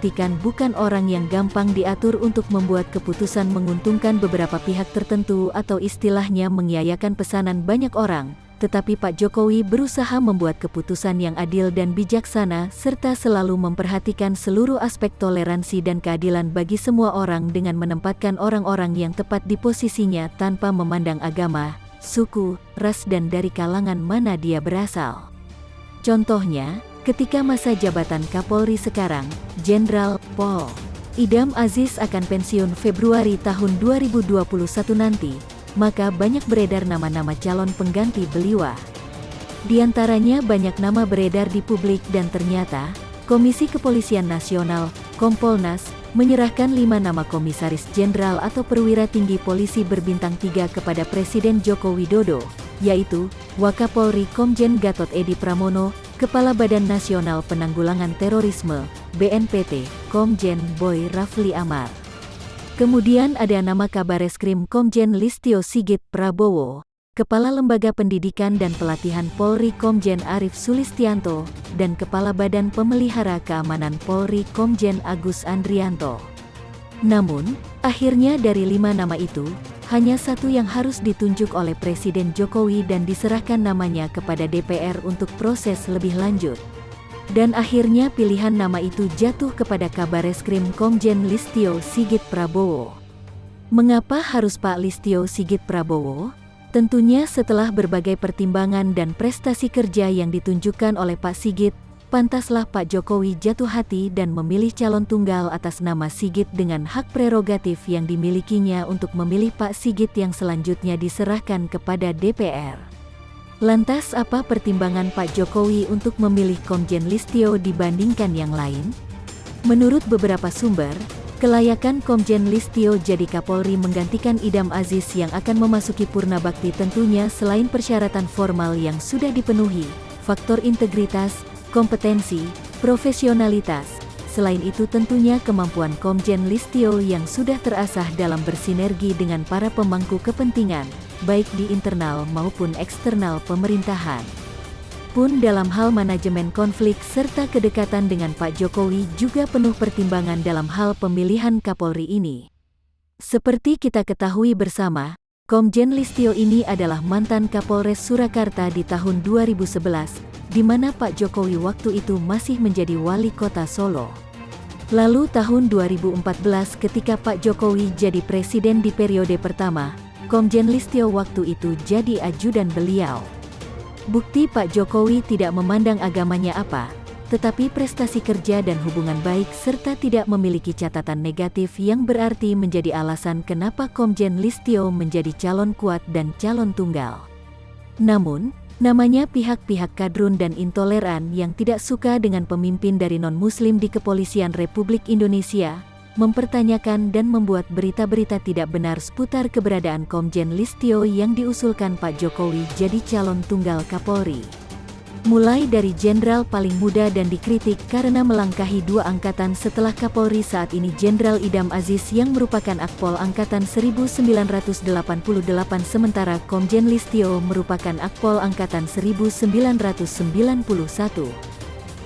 membuktikan bukan orang yang gampang diatur untuk membuat keputusan menguntungkan beberapa pihak tertentu atau istilahnya mengiyakan pesanan banyak orang. Tetapi Pak Jokowi berusaha membuat keputusan yang adil dan bijaksana serta selalu memperhatikan seluruh aspek toleransi dan keadilan bagi semua orang dengan menempatkan orang-orang yang tepat di posisinya tanpa memandang agama, suku, ras dan dari kalangan mana dia berasal. Contohnya, ketika masa jabatan Kapolri sekarang, Jenderal Pol. Idam Aziz akan pensiun Februari tahun 2021 nanti, maka banyak beredar nama-nama calon pengganti beliau. Di antaranya banyak nama beredar di publik dan ternyata, Komisi Kepolisian Nasional, Kompolnas, menyerahkan 5 nama komisaris jenderal atau perwira tinggi polisi berbintang 3 kepada Presiden Joko Widodo, yaitu Wakapolri Komjen Gatot Edi Pramono, Kepala Badan Nasional Penanggulangan Terorisme, BNPT, Komjen Boy Rafli Amar. Kemudian ada nama Kabareskrim Komjen Listio Sigit Prabowo, Kepala Lembaga Pendidikan dan Pelatihan Polri Komjen Arief Sulistianto, dan Kepala Badan Pemelihara Keamanan Polri Komjen Agus Andrianto. Namun, akhirnya dari 5 nama itu, hanya satu yang harus ditunjuk oleh Presiden Jokowi dan diserahkan namanya kepada DPR untuk proses lebih lanjut. Dan akhirnya pilihan nama itu jatuh kepada Kabareskrim Komjen Listio Sigit Prabowo. Mengapa harus Pak Listio Sigit Prabowo? Tentunya setelah berbagai pertimbangan dan prestasi kerja yang ditunjukkan oleh Pak Sigit, pantaslah Pak Jokowi jatuh hati dan memilih calon tunggal atas nama Sigit dengan hak prerogatif yang dimilikinya untuk memilih Pak Sigit yang selanjutnya diserahkan kepada DPR. Lantas apa pertimbangan Pak Jokowi untuk memilih Komjen Listio dibandingkan yang lain? Menurut beberapa sumber, kelayakan Komjen Listio jadi Kapolri menggantikan Idam Aziz yang akan memasuki purna bakti tentunya selain persyaratan formal yang sudah dipenuhi, faktor integritas, kompetensi, profesionalitas. Selain itu tentunya kemampuan Komjen Listio yang sudah terasah dalam bersinergi dengan para pemangku kepentingan, baik di internal maupun eksternal pemerintahan. Pun dalam hal manajemen konflik serta kedekatan dengan Pak Jokowi juga penuh pertimbangan dalam hal pemilihan Kapolri ini. Seperti kita ketahui bersama, Komjen Listio ini adalah mantan Kapolres Surakarta di tahun 2011, di mana Pak Jokowi waktu itu masih menjadi wali kota Solo. Lalu tahun 2014 ketika Pak Jokowi jadi presiden di periode pertama, Komjen Listio waktu itu jadi ajudan beliau. Bukti Pak Jokowi tidak memandang agamanya apa, tetapi prestasi kerja dan hubungan baik serta tidak memiliki catatan negatif yang berarti menjadi alasan kenapa Komjen Listio menjadi calon kuat dan calon tunggal. Namun, namanya pihak-pihak kadrun dan intoleran yang tidak suka dengan pemimpin dari non-muslim di Kepolisian Republik Indonesia, mempertanyakan dan membuat berita-berita tidak benar seputar keberadaan Komjen Listio yang diusulkan Pak Jokowi jadi calon tunggal Kapolri. Mulai dari jenderal paling muda dan dikritik karena melangkahi 2 angkatan setelah Kapolri saat ini Jenderal Idam Aziz yang merupakan Akpol Angkatan 1988 sementara Komjen Listio merupakan Akpol Angkatan 1991.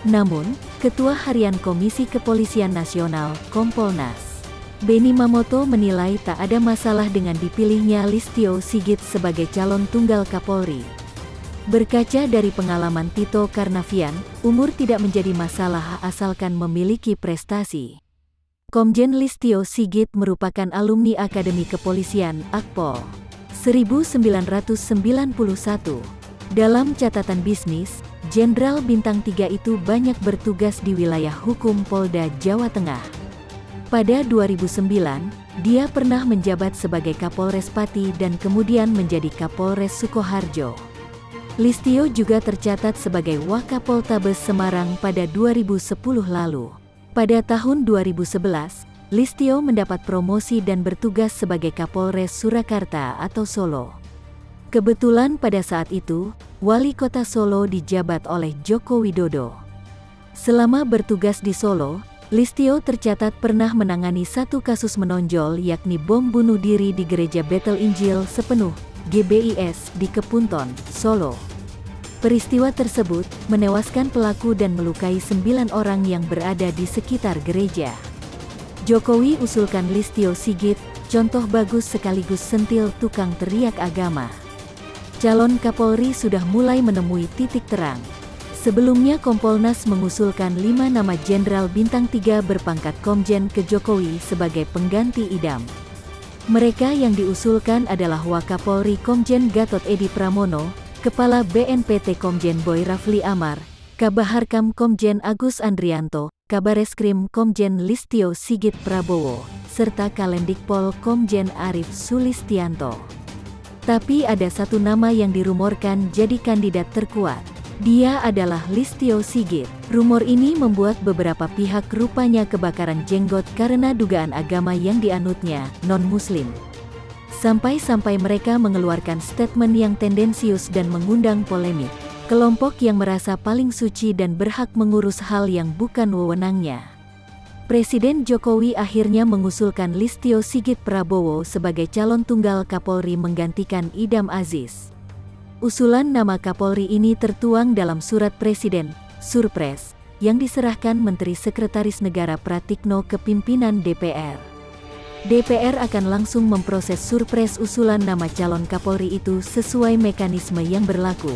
Namun, Ketua Harian Komisi Kepolisian Nasional, Kompolnas, Beni Mamoto menilai tak ada masalah dengan dipilihnya Listio Sigit sebagai calon tunggal Kapolri. Berkaca dari pengalaman Tito Karnavian, umur tidak menjadi masalah asalkan memiliki prestasi. Komjen Listio Sigit merupakan alumni Akademi Kepolisian, Akpol, 1991. Dalam catatan bisnis, Jenderal Bintang 3 itu banyak bertugas di wilayah hukum Polda Jawa Tengah. Pada 2009, dia pernah menjabat sebagai Kapolres Pati dan kemudian menjadi Kapolres Sukoharjo. Listio juga tercatat sebagai Wakapoltabes Semarang pada 2010 lalu. Pada tahun 2011, Listio mendapat promosi dan bertugas sebagai Kapolres Surakarta atau Solo. Kebetulan pada saat itu, Wali Kota Solo dijabat oleh Joko Widodo. Selama bertugas di Solo, Listio tercatat pernah menangani 1 kasus menonjol yakni bom bunuh diri di Gereja Betel Injil Sepenuh, GBIS, di Kepunton, Solo. Peristiwa tersebut menewaskan pelaku dan melukai 9 orang yang berada di sekitar gereja. Jokowi usulkan Listio Sigit, contoh bagus sekaligus sentil tukang teriak agama. Calon Kapolri sudah mulai menemui titik terang. Sebelumnya Kompolnas mengusulkan 5 nama Jenderal Bintang 3 berpangkat Komjen ke Jokowi sebagai pengganti Idam. Mereka yang diusulkan adalah Wakapolri Komjen Gatot Edi Pramono, Kepala BNPT Komjen Boy Rafli Amar, Kabaharkam Komjen Agus Andrianto, Kabareskrim Komjen Listio Sigit Prabowo, serta Kalendikpol Komjen Arief Sulistianto. Tapi ada satu nama yang dirumorkan jadi kandidat terkuat. Dia adalah Listio Sigit. Rumor ini membuat beberapa pihak rupanya kebakaran jenggot karena dugaan agama yang dianutnya, non-muslim. Sampai-sampai mereka mengeluarkan statement yang tendensius dan mengundang polemik. Kelompok yang merasa paling suci dan berhak mengurus hal yang bukan wewenangnya. Presiden Jokowi akhirnya mengusulkan Listio Sigit Prabowo sebagai calon tunggal Kapolri menggantikan Idam Aziz. Usulan nama Kapolri ini tertuang dalam surat Presiden, Surpres, yang diserahkan Menteri Sekretaris Negara Pratikno ke pimpinan DPR. DPR akan langsung memproses Surpres usulan nama calon Kapolri itu sesuai mekanisme yang berlaku.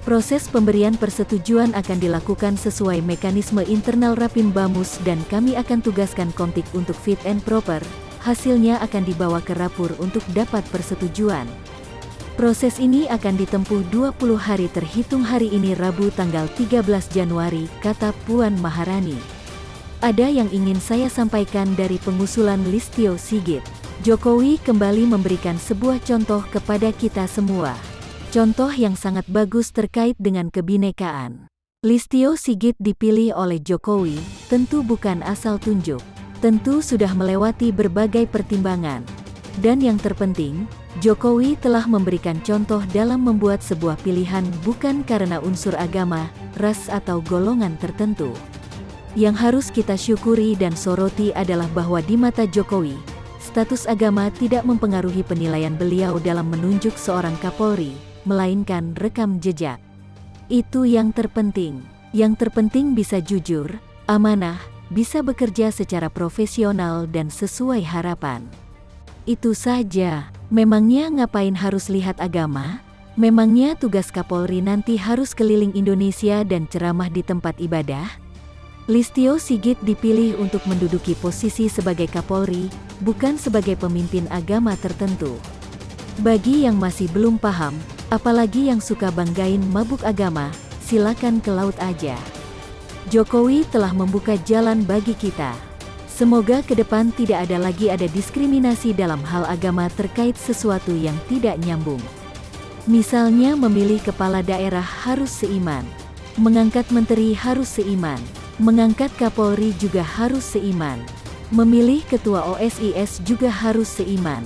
Proses pemberian persetujuan akan dilakukan sesuai mekanisme internal Rapim Bamus dan kami akan tugaskan Komtik untuk fit and proper, hasilnya akan dibawa ke Rapur untuk dapat persetujuan. Proses ini akan ditempuh 20 hari terhitung hari ini Rabu tanggal 13 Januari, kata Puan Maharani. Ada yang ingin saya sampaikan dari pengusulan Listio Sigit. Jokowi kembali memberikan sebuah contoh kepada kita semua. Contoh yang sangat bagus terkait dengan kebinekaan. Listio Sigit dipilih oleh Jokowi, tentu bukan asal tunjuk. Tentu sudah melewati berbagai pertimbangan. Dan yang terpenting, Jokowi telah memberikan contoh dalam membuat sebuah pilihan bukan karena unsur agama, ras atau golongan tertentu. Yang harus kita syukuri dan soroti adalah bahwa di mata Jokowi, status agama tidak mempengaruhi penilaian beliau dalam menunjuk seorang Kapolri, melainkan rekam jejak. Itu yang terpenting. Yang terpenting bisa jujur, amanah, bisa bekerja secara profesional dan sesuai harapan. Itu saja. Memangnya ngapain harus lihat agama? Memangnya tugas Kapolri nanti harus keliling Indonesia dan ceramah di tempat ibadah? Listio Sigit dipilih untuk menduduki posisi sebagai Kapolri, bukan sebagai pemimpin agama tertentu. Bagi yang masih belum paham, apalagi yang suka banggain mabuk agama, silakan ke laut aja. Jokowi telah membuka jalan bagi kita. Semoga ke depan tidak ada diskriminasi dalam hal agama terkait sesuatu yang tidak nyambung. Misalnya memilih kepala daerah harus seiman, mengangkat menteri harus seiman, mengangkat Kapolri juga harus seiman, memilih ketua OSIS juga harus seiman.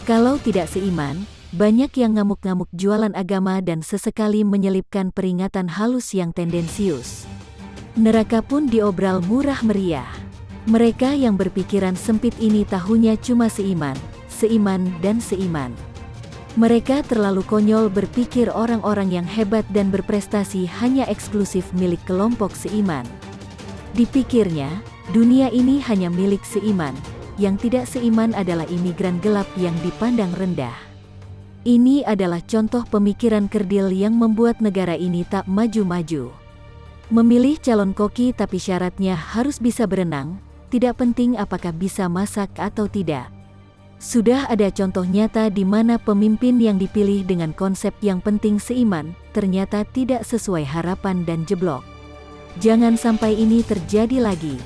Kalau tidak seiman, banyak yang ngamuk-ngamuk jualan agama dan sesekali menyelipkan peringatan halus yang tendensius. Neraka pun diobral murah meriah. Mereka yang berpikiran sempit ini tahunya cuma seiman, dan seiman. Mereka terlalu konyol berpikir orang-orang yang hebat dan berprestasi hanya eksklusif milik kelompok seiman. Dipikirnya, dunia ini hanya milik seiman, yang tidak seiman adalah imigran gelap yang dipandang rendah. Ini adalah contoh pemikiran kerdil yang membuat negara ini tak maju-maju. Memilih calon koki tapi syaratnya harus bisa berenang, tidak penting apakah bisa masak atau tidak. Sudah ada contoh nyata di mana pemimpin yang dipilih dengan konsep yang penting seiman, ternyata tidak sesuai harapan dan jeblok. Jangan sampai ini terjadi lagi.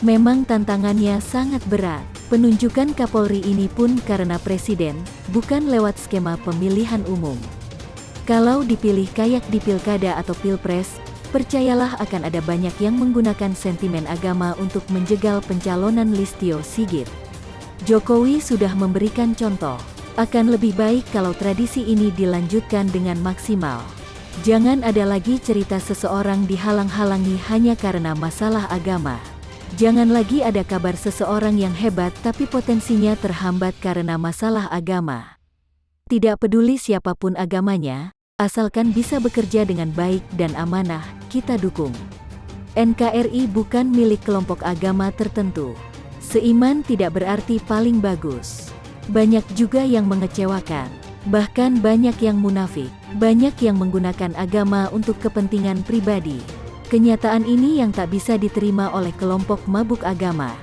Memang tantangannya sangat berat. Penunjukan Kapolri ini pun karena Presiden, bukan lewat skema pemilihan umum. Kalau dipilih kayak di Pilkada atau Pilpres, percayalah akan ada banyak yang menggunakan sentimen agama untuk menjegal pencalonan Listio Sigit. Jokowi sudah memberikan contoh. Akan lebih baik kalau tradisi ini dilanjutkan dengan maksimal. Jangan ada lagi cerita seseorang dihalang-halangi hanya karena masalah agama. Jangan lagi ada kabar seseorang yang hebat tapi potensinya terhambat karena masalah agama. Tidak peduli siapapun agamanya, Asalkan bisa bekerja dengan baik dan amanah, kita dukung. NKRI bukan milik kelompok agama tertentu. Seiman tidak berarti paling bagus. Banyak juga yang mengecewakan. Bahkan banyak yang munafik. Banyak yang menggunakan agama untuk kepentingan pribadi. Kenyataan ini yang tak bisa diterima oleh kelompok mabuk agama.